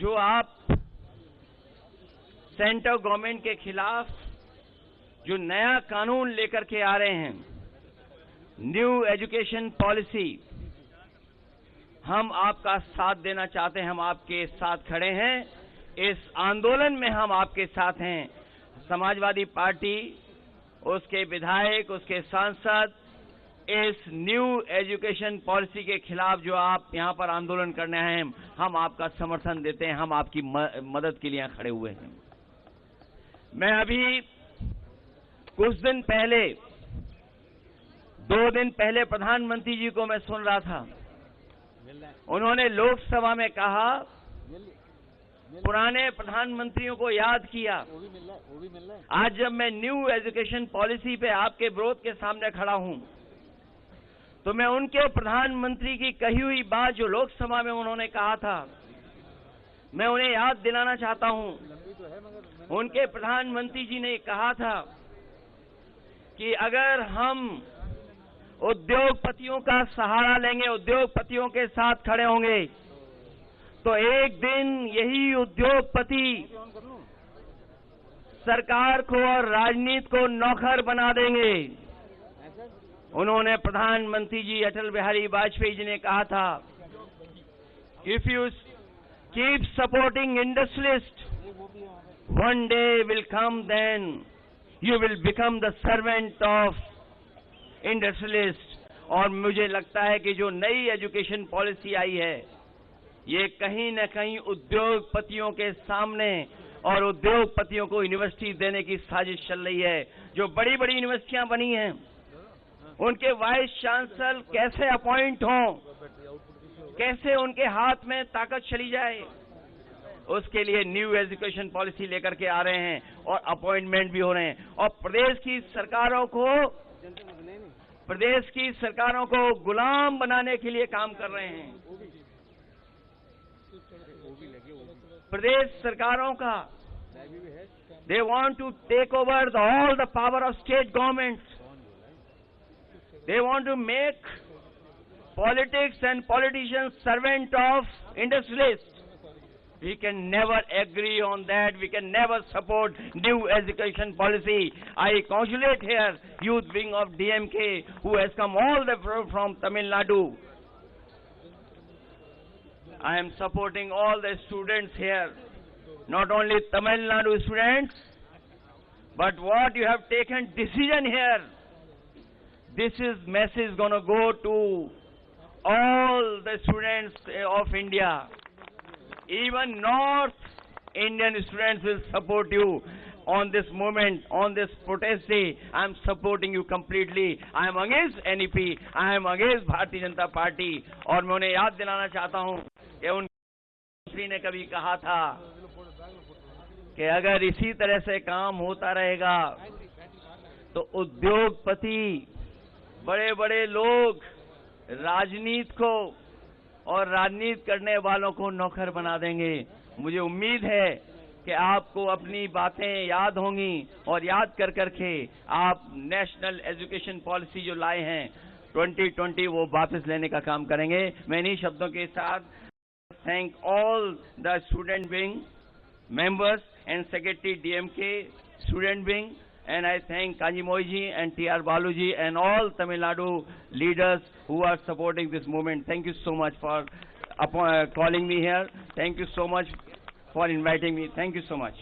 जो आप central government के खिलाफ जो नया कानून लेकर के आ रहे हैं, न्यू एजुकेशन पॉलिसी, हम आपका साथ देना चाहते हैं। हम आपके साथ खड़े हैं। इस आंदोलन में हम आपके साथ हैं। समाजवादी पार्टी, उसके विधायक, उसके सांसद इस न्यू एजुकेशन पॉलिसी के खिलाफ जो आप यहां पर आंदोलन करने आए हैं, हम आपका समर्थन देते हैं। हम आपकी मदद के लिए यहां खड़े हुए हैं। मैं अभी कुछ दिन पहले, 2 दिन पहले प्रधानमंत्री जी को मैं सुन रहा था। उन्होंने लोकसभा में कहा, पुराने प्रधानमंत्रियों को याद किया। आज जब मैं न्यू एजुकेशन पॉलिसी पे आपके विरोध के सामने खड़ा हूं, तो मैं उनके प्रधानमंत्री की कही हुई बात जो लोकसभा में उन्होंने कहा था, मैं उन्हें याद दिलाना चाहता हूं। उनके प्रधानमंत्री जी ने कहा था कि अगर हम उद्योगपतियों का सहारा लेंगे, उद्योगपतियों के साथ खड़े होंगे, तो एक दिन यही उद्योगपति सरकार को और राजनीति को नौकर बना देंगे। उन्होंने प्रधानमंत्री जी अटल बिहारी वाजपेयी जी ने कहा था, if you keep supporting industrialist, one day will come then you will become the servant of industrialist. और मुझे लगता है कि जो नई एजुकेशन पॉलिसी आई है, ये कहीं न कहीं उद्योगपतियों के सामने और उद्योगपतियों को यूनिवर्सिटी देने की साजिश चल रही है। जो बड़ी बड़ी यूनिवर्सिटियां बनी हैं, उनके वाइस चांसलर कैसे अपॉइंट हों, कैसे उनके हाथ में ताकत चली जाए, उसके लिए न्यू एजुकेशन पॉलिसी लेकर के आ रहे हैं और अपॉइंटमेंट भी हो रहे हैं। और प्रदेश की सरकारों को गुलाम बनाने के लिए काम कर रहे हैं। प्रदेश सरकारों का they want to take over all the power of state governments. They want to make politics and politicians servant of industrialist. We can never agree on that. We can never support new education policy. I congratulate here youth wing of DMK who has come all the way from Tamil Nadu. I am supporting all the students here, not only Tamil Nadu students, but what you have taken decision here. This is message going to go to all the students of India. Even North Indian students will support you on this movement, on this protest day. I am supporting you completely. I am against NEP. I am against Bharatiya Janata party. और मैं उन्हें याद दिलाना चाहता हूं कि उन मंत्री ने कभी कहा था कि अगर इसी तरह से काम होता रहेगा तो उद्योगपति, बड़े बड़े लोग राजनीति को और राजनीति करने वालों को नौकर बना देंगे। मुझे उम्मीद है कि आपको अपनी बातें याद होंगी और याद कर करके आप नेशनल एजुकेशन पॉलिसी जो लाए हैं 2020 वो वापस लेने का काम करेंगे। मैं इन्हीं शब्दों के साथ thank all the student wing members and secretary DMK student wing, and I thank Kanji Mohi ji and TR Balu ji and all Tamil Nadu leaders who are supporting this movement. Thank you so much for calling me here. Thank you so much for inviting me. Thank you so much.